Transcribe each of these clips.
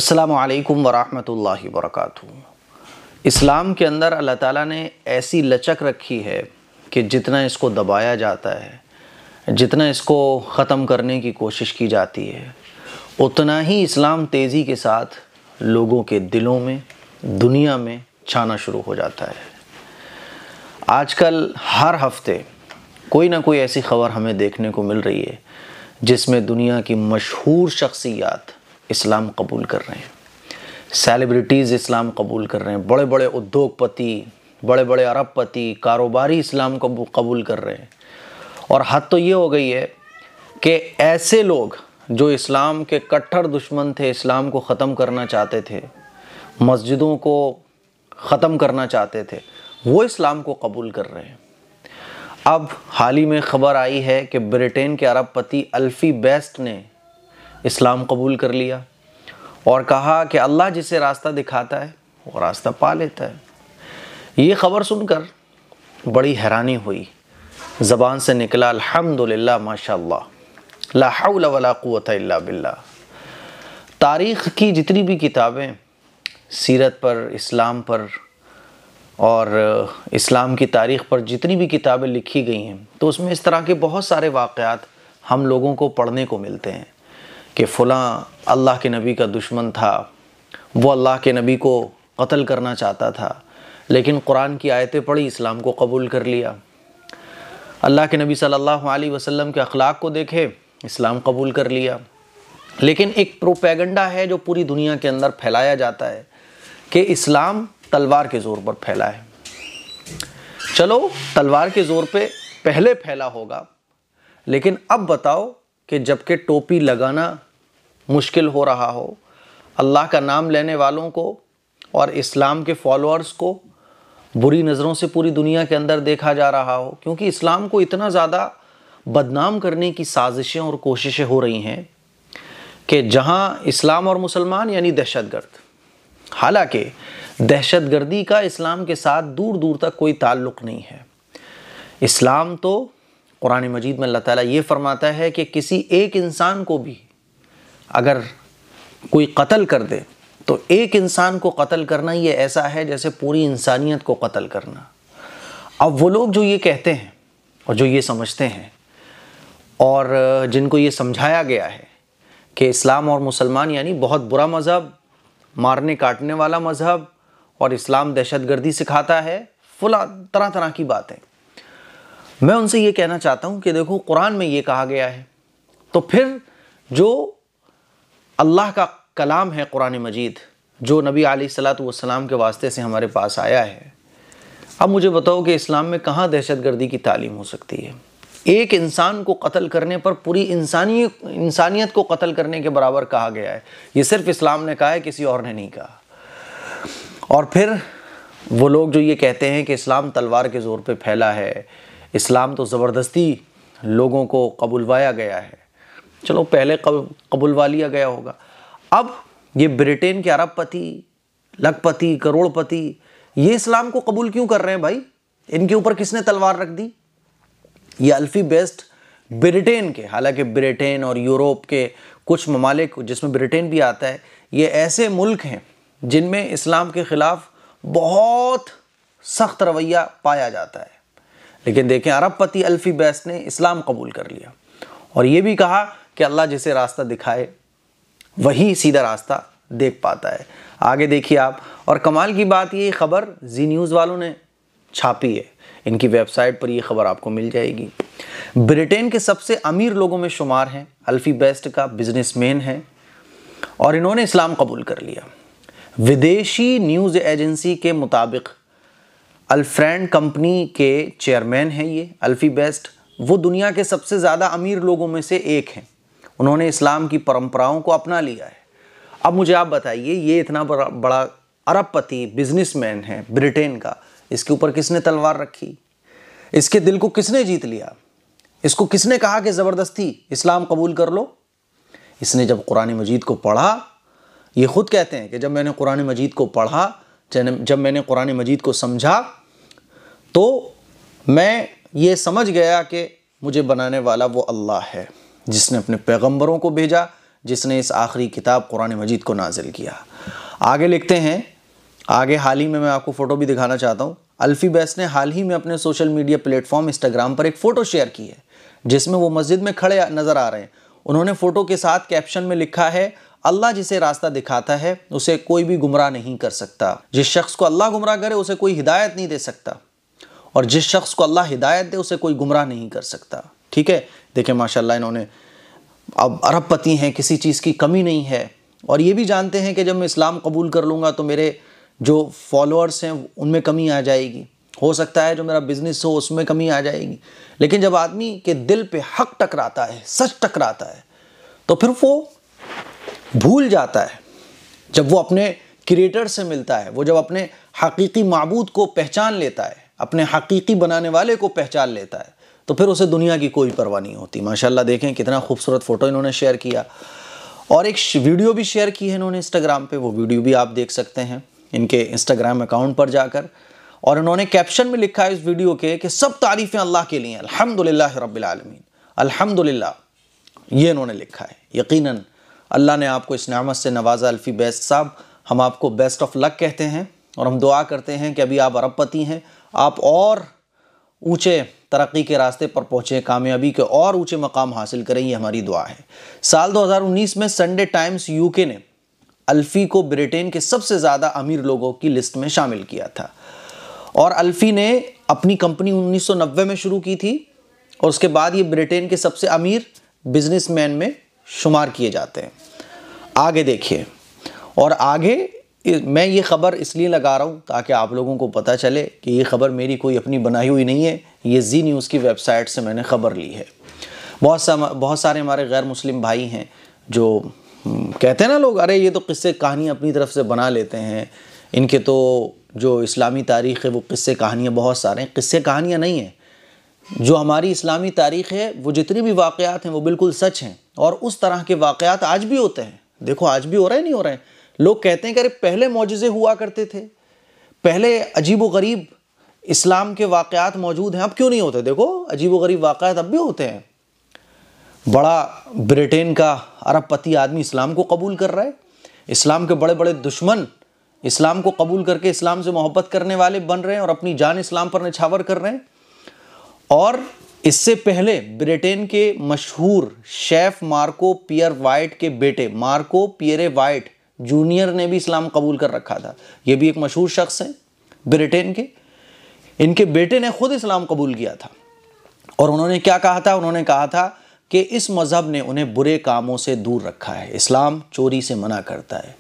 अस्सलामु अलैकुम वरहमतुल्लाहि वबरकातुहू। इस्लाम के अंदर अल्लाह ताला ने ऐसी लचक रखी है कि जितना इसको दबाया जाता है, जितना इसको ख़त्म करने की कोशिश की जाती है, उतना ही इस्लाम तेज़ी के साथ लोगों के दिलों में, दुनिया में छाना शुरू हो जाता है। आजकल हर हफ्ते कोई ना कोई ऐसी ख़बर हमें देखने को मिल रही है जिसमें दुनिया की मशहूर शख्सियात इस्लाम कबूल कर रहे हैं, सेलिब्रिटीज़ इस्लाम कबूल कर रहे हैं, बड़े बड़े उद्योगपति, बड़े बड़े अरबपति, कारोबारी इस्लाम को कबूल कर रहे हैं। और हद तो ये हो गई है कि ऐसे लोग जो इस्लाम के कट्टर दुश्मन थे, इस्लाम को ख़त्म करना चाहते थे, मस्जिदों को ख़त्म करना चाहते थे, वो इस्लाम को कबूल कर रहे हैं। अब हाल ही में ख़बर आई है कि ब्रिटेन के अरबपति अल्फ़ी बेस्ट ने इस्लाम कबूल कर लिया और कहा कि अल्लाह जिसे रास्ता दिखाता है वो रास्ता पा लेता है। ये ख़बर सुनकर बड़ी हैरानी हुई, ज़बान से निकला अल्हम्दुलिल्लाह माशाअल्लाह, ला हौला वला कुव्वता इल्ला बिल्लाह। तारीख़ की जितनी भी किताबें सीरत पर, इस्लाम पर और इस्लाम की तारीख़ पर जितनी भी किताबें लिखी गई हैं, तो उसमें इस तरह के बहुत सारे वाक़यात हम लोगों को पढ़ने को मिलते हैं कि फ़लाँ अल्लाह के नबी का दुश्मन था, वो अल्लाह के नबी को कत्ल करना चाहता था, लेकिन कुरान की आयतें पढ़ी, इस्लाम को कबूल कर लिया। अल्लाह के नबी सल्लल्लाहु अलैहि वसल्लम के अखलाक को देखे, इस्लाम कबूल कर लिया। लेकिन एक प्रोपेगेंडा है जो पूरी दुनिया के अंदर फैलाया जाता है कि इस्लाम तलवार के ज़ोर पर फैला है। चलो, तलवार के ज़ोर पे पहले फैला होगा, लेकिन अब बताओ कि जबकि टोपी लगाना मुश्किल हो रहा हो, अल्लाह का नाम लेने वालों को और इस्लाम के फॉलोअर्स को बुरी नज़रों से पूरी दुनिया के अंदर देखा जा रहा हो, क्योंकि इस्लाम को इतना ज़्यादा बदनाम करने की साजिशें और कोशिशें हो रही हैं कि जहां इस्लाम और मुसलमान यानी दहशतगर्द। हालांकि दहशतगर्दी का इस्लाम के साथ दूर दूर तक कोई ताल्लुक़ नहीं है। इस्लाम तो कुरान मजीद में अल्लाह ताला ये फरमाता है कि किसी एक इंसान को भी अगर कोई कत्ल कर दे तो एक इंसान को कत्ल करना ये ऐसा है जैसे पूरी इंसानियत को कत्ल करना। अब वो लोग जो ये कहते हैं और जो ये समझते हैं और जिनको ये समझाया गया है कि इस्लाम और मुसलमान यानी बहुत बुरा मज़हब, मारने काटने वाला मज़हब, और इस्लाम दहशतगर्दी सिखाता है, फुला तरह तरह की बातें, मैं उनसे ये कहना चाहता हूँ कि देखो, कुरान में ये कहा गया है, तो फिर जो अल्लाह का कलाम है कुरान मजीद, जो नबी अलैहिस्सलातु वस्सलाम के वास्ते से हमारे पास आया है, अब मुझे बताओ कि इस्लाम में कहाँ दहशतगर्दी की तालीम हो सकती है? एक इंसान को कत्ल करने पर पूरी इंसानियत को कत्ल करने के बराबर कहा गया है। ये सिर्फ इस्लाम ने कहा है, किसी और ने नहीं कहा। और फिर वो लोग जो ये कहते हैं कि इस्लाम तलवार के ज़ोर पे फैला है, इस्लाम तो ज़बरदस्ती लोगों को कबूलवाया गया है। चलो, पहले कबूलवा लिया गया होगा। अब ये ब्रिटेन के अरबपति, लखपति, करोड़पति, ये इस्लाम को कबूल क्यों कर रहे हैं भाई? इनके ऊपर किसने तलवार रख दी? ये अल्फ़ी बेस्ट ब्रिटेन के, हालांकि ब्रिटेन और यूरोप के कुछ ममालिक जिसमें ब्रिटेन भी आता है, ये ऐसे मुल्क हैं जिनमें इस्लाम के ख़िलाफ़ बहुत सख्त रवैया पाया जाता है। लेकिन देखें, अरबपति अल्फ़ी बेस्ट ने इस्लाम कबूल कर लिया और ये भी कहा कि अल्लाह जिसे रास्ता दिखाए वही सीधा रास्ता देख पाता है। आगे देखिए आप। और कमाल की बात, ये ख़बर जी न्यूज़ वालों ने छापी है, इनकी वेबसाइट पर ये ख़बर आपको मिल जाएगी। ब्रिटेन के सबसे अमीर लोगों में शुमार हैं, अल्फ़ी बेस्ट का बिजनेसमैन है और इन्होंने इस्लाम कबूल कर लिया। विदेशी न्यूज़ एजेंसी के मुताबिक अल्फ्रेंड कंपनी के चेयरमैन हैं ये अल्फ़ी बेस्ट। वो दुनिया के सबसे ज़्यादा अमीर लोगों में से एक हैं। उन्होंने इस्लाम की परंपराओं को अपना लिया है। अब मुझे आप बताइए, ये इतना बड़ा अरबपति बिजनेसमैन है ब्रिटेन का, इसके ऊपर किसने तलवार रखी? इसके दिल को किसने जीत लिया? इसको किसने कहा कि ज़बरदस्ती इस्लाम कबूल कर लो? इसने जब कुरान मजीद को पढ़ा, ये ख़ुद कहते हैं कि जब मैंने कुरान मजीद को पढ़ा, जब मैंने कुरान मजीद को समझा, तो मैं ये समझ गया कि मुझे बनाने वाला वो अल्लाह है जिसने अपने पैगंबरों को भेजा, जिसने इस आखिरी किताब कुरान मजीद को नाजिल किया। आगे लिखते हैं, आगे हाल ही में मैं आपको फ़ोटो भी दिखाना चाहता हूँ। अल्फ़ी बैस ने हाल ही में अपने सोशल मीडिया प्लेटफॉर्म इंस्टाग्राम पर एक फ़ोटो शेयर की है जिसमें वो मस्जिद में खड़े नज़र आ रहे हैं। उन्होंने फ़ोटो के साथ कैप्शन में लिखा है, अल्लाह जिसे रास्ता दिखाता है उसे कोई भी गुमराह नहीं कर सकता। जिस शख्स को अल्लाह गुमराह करे उसे कोई हिदायत नहीं दे सकता, और जिस शख्स को अल्लाह हिदायत दे उसे कोई गुमराह नहीं कर सकता। ठीक है, देखें माशाल्लाह, इन्होंने अब अरबपति हैं, किसी चीज़ की कमी नहीं है, और ये भी जानते हैं कि जब मैं इस्लाम कबूल कर लूँगा तो मेरे जो फॉलोअर्स हैं उनमें कमी आ जाएगी, हो सकता है जो मेरा बिजनेस हो उसमें कमी आ जाएगी। लेकिन जब आदमी के दिल पे हक टकराता है, सच टकराता है, तो फिर वो भूल जाता है। जब वो अपने क्रिएटर से मिलता है, वो जब अपने हकीकी माबूद को पहचान लेता है, अपने हकीकी बनाने वाले को पहचान लेता है, तो फिर उसे दुनिया की कोई परवाह नहीं होती। माशाल्लाह देखें कितना खूबसूरत फ़ोटो इन्होंने शेयर किया, और एक वीडियो भी शेयर की है इन्होंने इंस्टाग्राम पे। वो वीडियो भी आप देख सकते हैं इनके इंस्टाग्राम अकाउंट पर जाकर, और इन्होंने कैप्शन में लिखा है इस वीडियो के कि सब तारीफ़ें अल्लाह के लिए, अल्हम्दुलिल्लाह रब्बिल आलमीन, अल्हम्दुलिल्लाह, ये इन्होंने लिखा है। यकीनन अल्लाह ने आपको इस नेमत से नवाजा। अल्फ़ी बैस साहब, हम आपको बेस्ट ऑफ लक कहते हैं, और हम दुआ करते हैं कि अभी आप अरबपति हैं, आप और ऊंचे तरक्की के रास्ते पर पहुँचे, कामयाबी के और ऊंचे मकाम हासिल करें, ये हमारी दुआ है। साल 2019 में संडे टाइम्स यूके ने अल्फ़ी को ब्रिटेन के सबसे ज़्यादा अमीर लोगों की लिस्ट में शामिल किया था, और अल्फ़ी ने अपनी कंपनी 1990 में शुरू की थी, और उसके बाद ये ब्रिटेन के सबसे अमीर बिजनेसमैन में शुमार किए जाते हैं। आगे देखिए, और आगे मैं ये ख़बर इसलिए लगा रहा हूँ ताकि आप लोगों को पता चले कि ये ख़बर मेरी कोई अपनी बनाई हुई नहीं है, ये जी न्यूज़ की वेबसाइट से मैंने ख़बर ली है। बहुत सारे हमारे गैर मुस्लिम भाई हैं जो कहते हैं ना लोग, अरे ये तो किस्से कहानी अपनी तरफ से बना लेते हैं, इनके तो जो इस्लामी तारीख़ है वो किस्से कहानियाँ बहुत सारे हैं। किस्से कहानियाँ नहीं हैं, जो हमारी इस्लामी तारीख़ है वो जितनी भी वाक़यात हैं वो बिल्कुल सच हैं, और उस तरह के वाक़यात आज भी होते हैं। देखो आज भी हो रहे हैं, नहीं हो रहे हैं। लोग कहते हैं कि अरे पहले मौजिज़े हुआ करते थे, पहले अजीब व गरीब इस्लाम के वाक़यात मौजूद हैं, अब क्यों नहीं होते? देखो अजीब व गरीब वाक़यात अब भी होते हैं। बड़ा ब्रिटेन का अरबपति आदमी इस्लाम को कबूल कर रहा है, इस्लाम के बड़े बड़े दुश्मन इस्लाम को कबूल करके इस्लाम से मोहब्बत करने वाले बन रहे हैं और अपनी जान इस्लाम पर निछावर कर रहे हैं। और इससे पहले ब्रिटेन के मशहूर शेफ़ मार्को पियर वाइट के बेटे मार्को पियरे वाइट जूनियर ने भी इस्लाम कबूल कर रखा था। ये भी एक मशहूर शख्स हैं ब्रिटेन के। इनके बेटे ने खुद इस्लाम कबूल किया था, और उन्होंने क्या कहा था? उन्होंने कहा था कि इस मज़हब ने उन्हें बुरे कामों से दूर रखा है। इस्लाम चोरी से मना करता है,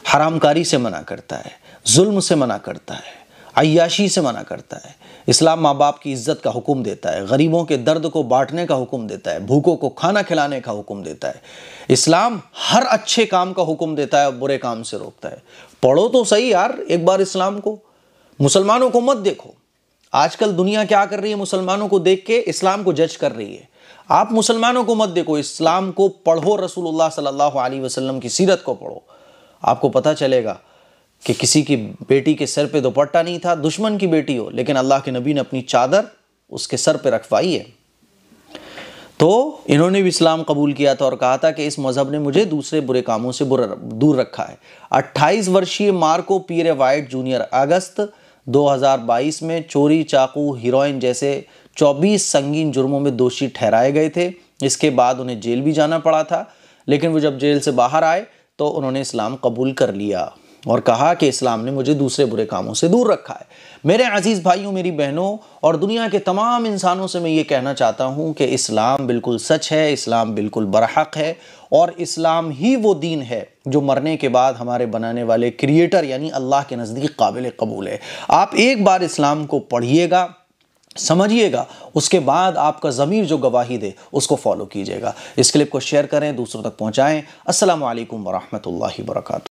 हरामकारी से मना करता है, जुल्म से मना करता है, अय्याशी से मना करता है। इस्लाम माँ बाप की इज़्ज़त का हुक्म देता है, गरीबों के दर्द को बांटने का हुक्म देता है, भूखों को खाना खिलाने का हुक्म देता है। इस्लाम हर अच्छे काम का हुक्म देता है और बुरे काम से रोकता है। पढ़ो तो सही यार एक बार इस्लाम को, मुसलमानों को मत देखो। आजकल दुनिया क्या कर रही है? मुसलमानों को देख के इस्लाम को जज कर रही है। आप मुसलमानों को मत देखो, इस्लाम को पढ़ो, रसूलुल्लाह सल्लल्लाहु अलैहि वसल्लम की सीरत को पढ़ो। आपको पता चलेगा कि किसी की बेटी के सर पे दुपट्टा नहीं था, दुश्मन की बेटी हो, लेकिन अल्लाह के नबी ने अपनी चादर उसके सर पे रखवाई है। तो इन्होंने भी इस्लाम कबूल किया था और कहा था कि इस मज़हब ने मुझे दूसरे बुरे कामों से दूर रखा है। 28 वर्षीय मार्को पियरे वाइट जूनियर अगस्त 2022 में चोरी, चाकू, हीरोइन जैसे 24 संगीन जुर्मों में दोषी ठहराए गए थे। इसके बाद उन्हें जेल भी जाना पड़ा था, लेकिन वो जब जेल से बाहर आए तो उन्होंने इस्लाम कबूल कर लिया और कहा कि इस्लाम ने मुझे दूसरे बुरे कामों से दूर रखा है। मेरे अजीज़ भाइयों, मेरी बहनों और दुनिया के तमाम इंसानों से मैं ये कहना चाहता हूँ कि इस्लाम बिल्कुल सच है, इस्लाम बिल्कुल बरहक है, और इस्लाम ही वो दीन है जो मरने के बाद हमारे बनाने वाले क्रिएटर यानी अल्लाह के नज़दीक काबिल कबूल है। आप एक बार इस्लाम को पढ़िएगा, समझिएगा, उसके बाद आपका ज़मीर जो गवाही दे उसको फॉलो कीजिएगा। इस क्लिप को शेयर करें, दूसरों तक पहुँचाएँ। अस्सलामु अलैकुम वरहमतुल्लाहि वबरकातुहू।